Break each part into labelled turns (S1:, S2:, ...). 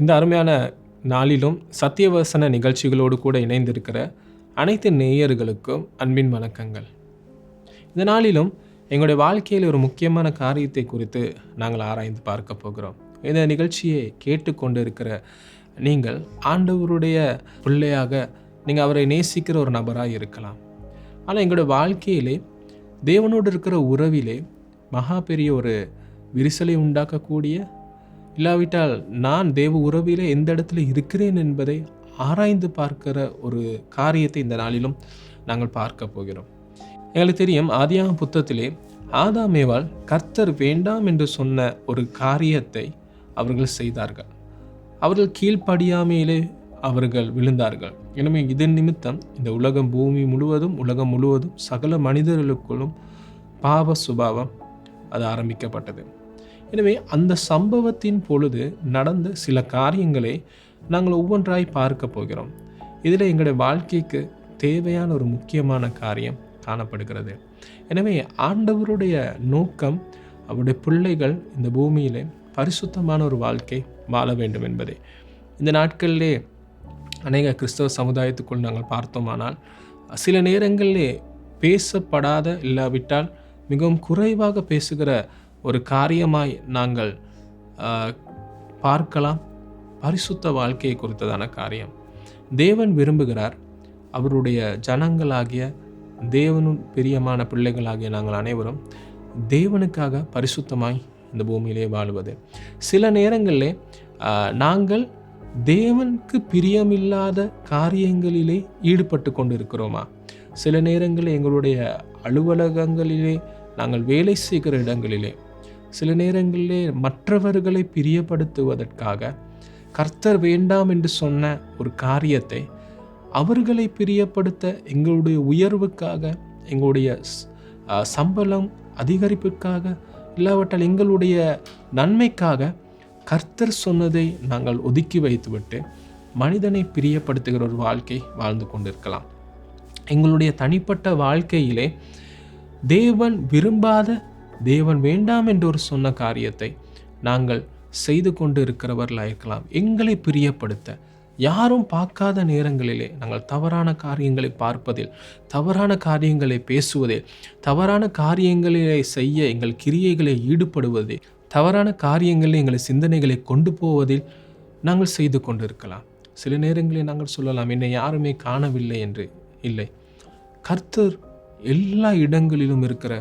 S1: இந்த அருமையான நாளிலும் சத்தியவசன நிகழ்ச்சிகளோடு கூட இணைந்திருக்கிற அனைத்து நேயர்களுக்கும் அன்பின் வணக்கங்கள். இந்த நாளிலும் எங்களுடைய வாழ்க்கையில் ஒரு முக்கியமான காரியத்தை குறித்து நாங்கள் ஆராய்ந்து பார்க்க போகிறோம். இந்த நிகழ்ச்சியை கேட்டுக்கொண்டு இருக்கிற நீங்கள் ஆண்டவருடைய பிள்ளையாக நீங்கள் அவரை நேசிக்கிற ஒரு நபராக இருக்கலாம். ஆனால் எங்களுடைய வாழ்க்கையிலே தேவனோடு இருக்கிற உறவிலே மகா பெரிய ஒரு விரிசலை உண்டாக்கக்கூடிய, இல்லாவிட்டால் நான் தேவ உறவிலே எந்த இடத்துல இருக்கிறேன் என்பதை ஆராய்ந்து பார்க்கிற ஒரு காரியத்தை இந்த நாளிலும் நாங்கள் பார்க்க போகிறோம். எங்களுக்கு தெரியும், ஆதியாகம புத்தகத்திலே ஆதாம் ஏவாள் கர்த்தர் வேண்டாம் என்று சொன்ன ஒரு காரியத்தை அவர்கள் செய்தார்கள். அவர்கள் கீழ்ப்படியாமையிலே அவர்கள் விழுந்தார்கள். எனவே இதன் நிமித்தம் இந்த உலகம் முழுவதும் சகல மனிதர்களுக்குள்ளும் பாவ சுபாவம் அது ஆரம்பிக்கப்பட்டது. எனவே அந்த சம்பவத்தின் பொழுது நடந்த சில காரியங்களை நாங்கள் ஒவ்வொன்றாய் பார்க்க போகிறோம். இதில் எங்களுடைய வாழ்க்கைக்கு தேவையான ஒரு முக்கியமான காரியம் காணப்படுகிறது. எனவே ஆண்டவருடைய நோக்கம் அவருடைய பிள்ளைகள் இந்த பூமியிலே பரிசுத்தமான ஒரு வாழ்க்கை வாழ வேண்டும் என்பதே. இந்த நாட்களிலே அநேக கிறிஸ்தவ சமுதாயத்துக்குள் நாங்கள் பார்த்தோமானால் சில நேரங்களிலே பேசப்படாத, இல்லாவிட்டால் மிகவும் குறைவாக பேசுகிற ஒரு காரியமாய் நாங்கள் பார்க்கலாம் பரிசுத்த வாழ்க்கையை குறித்ததான காரியம். தேவன் விரும்புகிறார் அவருடைய ஜனங்களாகிய தேவனும் பிரியமான பிள்ளைகளாகிய நாங்கள் அனைவரும் தேவனுக்காக பரிசுத்தமாய் இந்த பூமியிலே வாழுவது. சில நேரங்களிலே நாங்கள் தேவனுக்கு பிரியமில்லாத காரியங்களிலே ஈடுபட்டு கொண்டு இருக்கிறோமா? சில நேரங்களில் எங்களுடைய அலுவலகங்களிலே, நாங்கள் வேலை செய்கிற இடங்களிலே, சில நேரங்களிலே மற்றவர்களை பிரியப்படுத்துவதற்காக கர்த்தர் வேண்டாம் என்று சொன்ன ஒரு காரியத்தை அவர்களை பிரியப்படுத்த, எங்களுடைய உயர்வுக்காக, எங்களுடைய சம்பளம் அதிகரிப்புக்காக, இல்லாவிட்டால் எங்களுடைய நன்மைக்காக கர்த்தர் சொன்னதை நாங்கள் ஒதுக்கி வைத்துவிட்டு மனிதனை பிரியப்படுத்துகிற ஒரு வாழ்க்கை வாழ்ந்து கொண்டிருக்கலாம். எங்களுடைய தனிப்பட்ட வாழ்க்கையிலே தேவன் விரும்பாத, தேவன் வேண்டாம் என்று ஒரு சொன்ன காரியத்தை நாங்கள் செய்து கொண்டு இருக்கிறவர்களாக இருக்கலாம். எங்களை பிரியப்படுத்த யாரும் பார்க்காத நேரங்களிலே நாங்கள் தவறான காரியங்களை பார்ப்பதில், தவறான காரியங்களை பேசுவதில், தவறான காரியங்களிலே செய்ய எங்கள் கிரியைகளை ஈடுபடுவதில், தவறான காரியங்களில் எங்கள் சிந்தனைகளை கொண்டு போவதில் நாங்கள் செய்து கொண்டு இருக்கலாம். சில நேரங்களில் நாங்கள் சொல்லலாம், என்னை யாருமே காணவில்லை என்று. இல்லை, கர்த்தர் எல்லா இடங்களிலும் இருக்கிற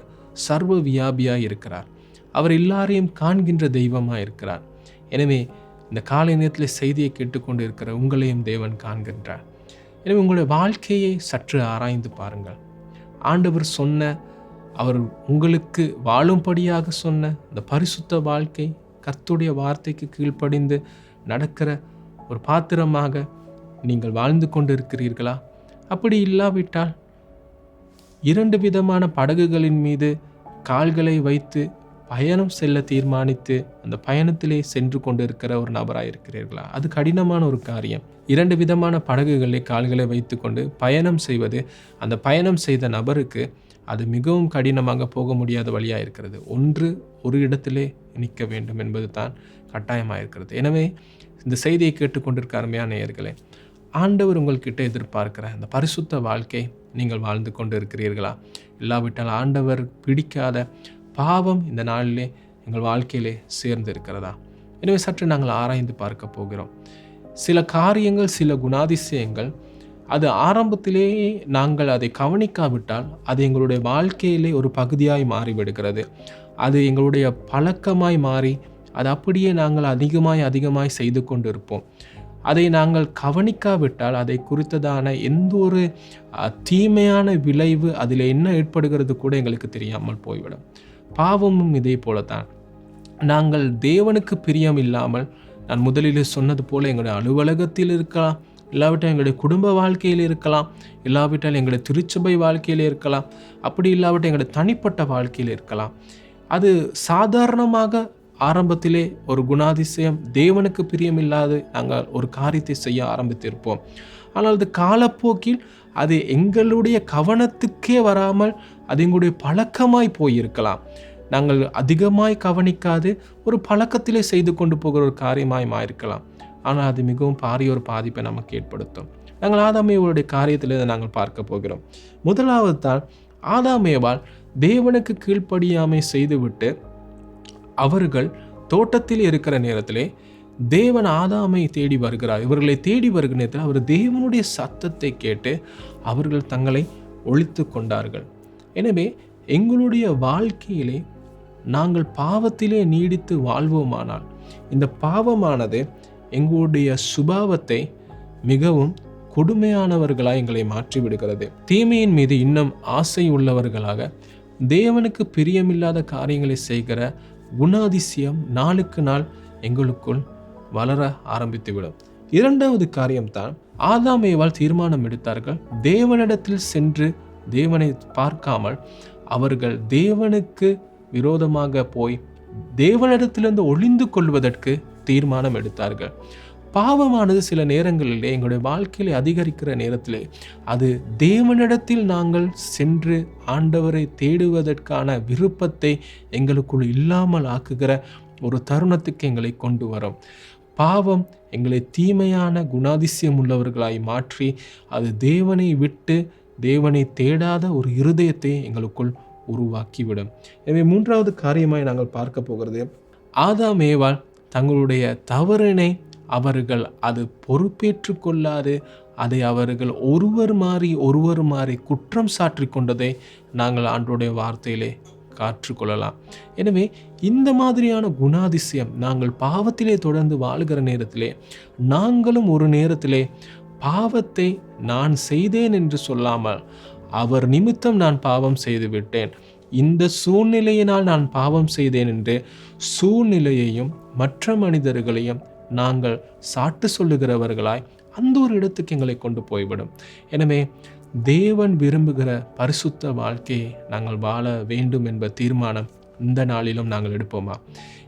S1: சர்வ வியாபியாக இருக்கிறார். அவர் எல்லாரையும் காண்கின்ற தெய்வமாக இருக்கிறார். எனவே இந்த காலை நேரத்தில் செய்தியை கேட்டுக்கொண்டு இருக்கிற உங்களையும் தேவன் காண்கின்றார். எனவே உங்களுடைய வாழ்க்கையை சற்று ஆராய்ந்து பாருங்கள். ஆண்டவர் சொன்ன, அவர் உங்களுக்கு வாழும்படியாக சொன்ன இந்த பரிசுத்த வாழ்க்கை, கர்த்தருடைய வார்த்தைக்கு கீழ்ப்படிந்து நடக்கிற ஒரு பாத்திரமாக நீங்கள் வாழ்ந்து கொண்டு இருக்கிறீர்களா? அப்படி இல்லாவிட்டால் 2 விதமான படகுகளின் மீது கால்களை வைத்து பயணம் செல்ல தீர்மானித்து அந்த பயணத்திலே சென்று கொண்டு இருக்கிற ஒரு நபராக இருக்கிறீர்களா? அது கடினமான ஒரு காரியம். 2 விதமான படகுகளை கால்களை வைத்து கொண்டு பயணம் செய்வது, அந்த பயணம் செய்த நபருக்கு அது மிகவும் கடினமாக போக முடியாத வழியாக இருக்கிறது. ஒரு இடத்திலே நிற்க வேண்டும் என்பது தான் கட்டாயமாக இருக்கிறது. எனவே இந்த செய்தியை கேட்டுக்கொண்டிருக்க அருமையான நேயர்களே, ஆண்டவர் உங்கள்கிட்ட எதிர்பார்க்கிற அந்த பரிசுத்த வாழ்க்கை நீங்கள் வாழ்ந்து கொண்டு இருக்கிறீர்களா? இல்லாவிட்டால் ஆண்டவர் பிடிக்காத பாவம் இந்த நாளிலே எங்கள் வாழ்க்கையிலே சேர்ந்து இருக்கிறதா? எனவே சற்று நாங்கள் ஆராய்ந்து பார்க்க போகிறோம். சில காரியங்கள், சில குணாதிசயங்கள், அது ஆரம்பத்திலேயே நாங்கள் அதை கவனிக்காவிட்டால் அது எங்களுடைய வாழ்க்கையிலே ஒரு பகுதியாய் மாறிவிடுகிறது. அது எங்களுடைய பழக்கமாய் மாறி அது அப்படியே நாங்கள் அதிகமாய் செய்து கொண்டு இருப்போம். அதை நாங்கள் கவனிக்காவிட்டால் அதை குறித்ததான எந்த ஒரு தீமையான விளைவு அதில் என்ன ஏற்படுகிறது கூட எங்களுக்கு தெரியாமல் போய்விடும். பாவமும் இதே போலத்தான். நாங்கள் தேவனுக்கு பிரியம் இல்லாமல், நான் முதலில் சொன்னது போல எங்களுடைய அலுவலகத்தில் இருக்கலாம், இல்லாவிட்டால் எங்களுடைய குடும்ப வாழ்க்கையில் இருக்கலாம், இல்லாவிட்டால் எங்களுடைய திருச்சபை வாழ்க்கையில் இருக்கலாம், அப்படி இல்லாவிட்டால் எங்களுடைய தனிப்பட்ட வாழ்க்கையில் இருக்கலாம். அது சாதாரணமாக ஆரம்பத்திலே ஒரு குணாதிசயம், தேவனுக்கு பிரியமில்லாது நாங்கள் ஒரு காரியத்தை செய்ய ஆரம்பித்திருப்போம். ஆனால் அது காலப்போக்கில் அது எங்களுடைய கவனத்துக்கே வராமல் அது எங்களுடைய பழக்கமாய் போயிருக்கலாம். நாங்கள் அதிகமாய் கவனிக்காது ஒரு பழக்கத்திலே செய்து கொண்டு போகிற ஒரு காரியமாய் மாறிருக்கலாம். ஆனால் அது மிகவும் பாரிய ஒரு பாதிப்பை நமக்கு ஏற்படுத்தும். நாங்கள் ஆதாமேவாளுடைய காரியத்தில் இதை நாங்கள் பார்க்க போகிறோம். முதலாவது தான், ஆதாமேவாள் தேவனுக்கு கீழ்ப்படியாமை செய்துவிட்டு அவர்கள் தோட்டத்தில் இருக்கிற நேரத்திலே தேவன் ஆதாமை தேடி வருகிறார். இவர்களை தேடி வருகிற நேரத்தில் அவர் தேவனுடைய சத்தத்தை கேட்டு அவர்கள் தங்களை ஒழித்து கொண்டார்கள். எனவே எங்களுடைய வாழ்க்கையிலே நாங்கள் பாவத்திலே நீடித்து வாழ்வோமானால் இந்த பாவமானது எங்களுடைய சுபாவத்தை மிகவும் கொடுமையானவர்களாக எங்களை மாற்றிவிடுகிறது. தீமையின் மீது இன்னும் ஆசை உள்ளவர்களாக தேவனுக்கு பிரியமில்லாத காரியங்களை செய்கிற குணாதிசயம் நாளுக்கு நாள் எங்களுக்குள் வளர ஆரம்பித்துவிடும். இரண்டாவது காரியம்தான், ஆதாம் ஏவாள் தீர்மானம் எடுத்தார்கள். தேவனிடத்தில் சென்று தேவனை பார்க்காமல் அவர்கள் தேவனுக்கு விரோதமாக போய் தேவனிடத்திலிருந்து ஒளிந்து கொள்வதற்கு தீர்மானம் எடுத்தார்கள். பாவமானது சில நேரங்களிலே எங்களுடைய வாழ்க்கையிலே அதிகரிக்கிற நேரத்திலே அது தேவனிடத்தில் நாங்கள் சென்று ஆண்டவரை தேடுவதற்கான விருப்பத்தை எங்களுக்குள் இல்லாமல் ஆக்குகிற ஒரு தருணத்துக்கு எங்களை கொண்டு வரும். பாவம் எங்களை தீமையான குணாதிசயம் உள்ளவர்களாய் மாற்றி அது தேவனை விட்டு தேவனை தேடாத ஒரு இருதயத்தை எங்களுக்குள் உருவாக்கிவிடும். எனவே மூன்றாவது காரியமாய் நாங்கள் பார்க்க போகிறது, ஆதாம் ஏவாள் தங்களுடைய தவறினை அவர்கள் அது பொறுப்பேற்று கொள்ளாது அதை அவர்கள் ஒருவர் மாறி குற்றம் சாற்றி கொண்டதை நாங்கள் ஆண்டவருடைய வார்த்தையிலே காற்றுக்கொள்ளலாம். எனவே இந்த மாதிரியான குணாதிசயம் நாங்கள் பாவத்திலே தொடர்ந்து வாழ்கிற நேரத்திலே நாங்களும் ஒரு நேரத்திலே பாவத்தை நான் செய்தேன் என்று சொல்லாமல் அவர் நிமித்தம் நான் பாவம் செய்து விட்டேன், இந்த சூழ்நிலையினால் நான் பாவம் செய்தேன் என்று சூழ்நிலையையும் மற்ற மனிதர்களையும் நாங்கள் சாட்டு சொல்லுகிறவர்களாய் அந்த ஒரு இடத்துக்கு எங்களை கொண்டு போய்விடும். எனவே தேவன் விரும்புகிற பரிசுத்த வாழ்க்கையை நாங்கள் வாழ வேண்டும் என்ப தீர்மானம் இந்த நாளிலும் நாங்கள் எடுப்போமா?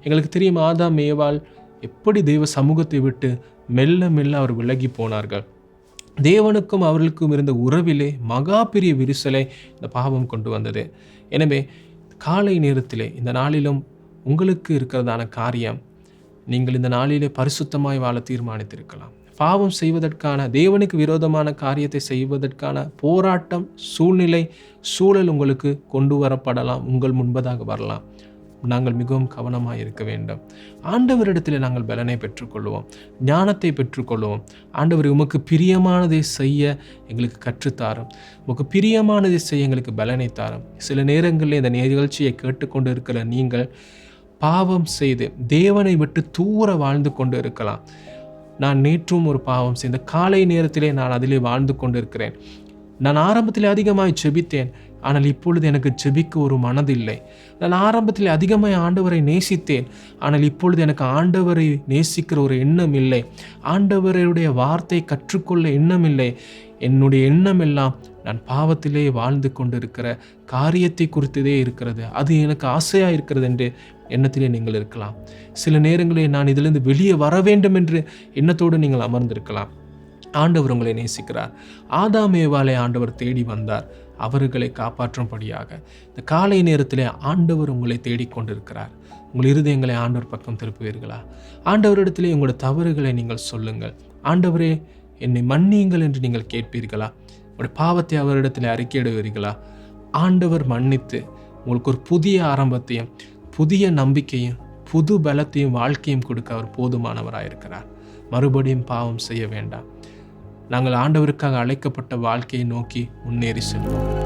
S1: எங்களுக்கு தெரியும், ஆதாம் ஏவாள் எப்படி தேவ சமூகத்தை விட்டு மெல்ல மெல்ல அவர் விலகி போனார்கள். தேவனுக்கும் அவர்களுக்கும் இருந்த உறவிலே மகா பெரிய விரிசலை இந்த பாவம் கொண்டு வந்தது. எனவே காலை நேரத்திலே இந்த நாளிலும் உங்களுக்கு இருக்கிறதான காரியம், நீங்கள் இந்த நாளிலே பரிசுத்தமாய் வாழ தீர்மானித்திருக்கலாம். பாவம் செய்வதற்கான தேவனுக்கு விரோதமான காரியத்தை செய்வதற்கான போராட்டம் சூழல் உங்களுக்கு கொண்டு வரப்படலாம், உங்கள் முன்பதாக வரலாம். நாங்கள் மிகவும் கவனமாக இருக்க வேண்டும். ஆண்டவரிடத்தில் நாங்கள் பலனை பெற்றுக்கொள்வோம், ஞானத்தை பெற்றுக்கொள்வோம். ஆண்டவர் உமக்கு பிரியமானதை செய்ய எங்களுக்கு கற்றுத்தாரும், உமக்கு பிரியமானதை செய்ய எங்களுக்கு பலனை தாரும். சில நேரங்களில் இந்த நிகழ்ச்சியை கேட்டுக்கொண்டு இருக்கிற நீங்கள் பாவம் செய்து தேவனை விட்டு தூர வாழ்ந்து கொண்டு இருக்கலாம். நான் நேற்றும் ஒரு பாவம் செய்த காலை நேரத்திலே நான் அதிலே வாழ்ந்து கொண்டு இருக்கிறேன். நான் ஆரம்பத்தில் அதிகமாய் செபித்தேன், ஆனால் இப்பொழுது எனக்கு செபிக்க ஒரு மனதில்லை. நான் ஆரம்பத்தில் அதிகமாய் ஆண்டவரை நேசித்தேன், ஆனால் இப்பொழுது எனக்கு ஆண்டவரை நேசிக்கிற ஒரு எண்ணம் இல்லை. ஆண்டவருடைய வார்த்தை கற்றுக்கொள்ள எண்ணம் இல்லை. என்னுடைய எண்ணம் எல்லாம் நான் பாவத்திலே வாழ்ந்து கொண்டிருக்கிற காரியத்தை குறித்ததே இருக்கிறது, அது எனக்கு ஆசையாக இருக்கிறது என்று எண்ணத்திலே நீங்கள் இருக்கலாம். சில நேரங்களில் நான் இதிலிருந்து வெளியே வர வேண்டும் என்று எண்ணத்தோடு நீங்கள் அமர்ந்திருக்கலாம். ஆண்டவர் உங்களை நேசிக்கிறார். ஆதாம் ஏவாளை ஆண்டவர் தேடி வந்தார், அவர்களை காப்பாற்றும்படியாக. இந்த காலை நேரத்திலே ஆண்டவர் உங்களை தேடிக்கொண்டிருக்கிறார். உங்கள் இருதயங்களை ஆண்டவர் பக்கம் திருப்புவீர்களா? ஆண்டவரிடத்திலே உங்களுடைய தவறுகளை நீங்கள் சொல்லுங்கள். ஆண்டவரே, என்னை மன்னியுங்கள் என்று நீங்கள் கேட்பீர்களா? உங்களுடைய பாவத்தை அவரிடத்தில் அறிக்கையிடுவீர்களா? ஆண்டவர் மன்னித்து உங்களுக்கு ஒரு புதிய ஆரம்பத்தையும் புதிய நம்பிக்கையும் புது பலத்தையும் வாழ்க்கையும் கொடுக்க அவர் போதுமானவராயிருக்கிறார். மறுபடியும் பாவம் செய்ய வேண்டாம். நாங்கள் ஆண்டவருக்காக அழைக்கப்பட்ட வாழ்க்கையை நோக்கி முன்னேறி செல்வோம்.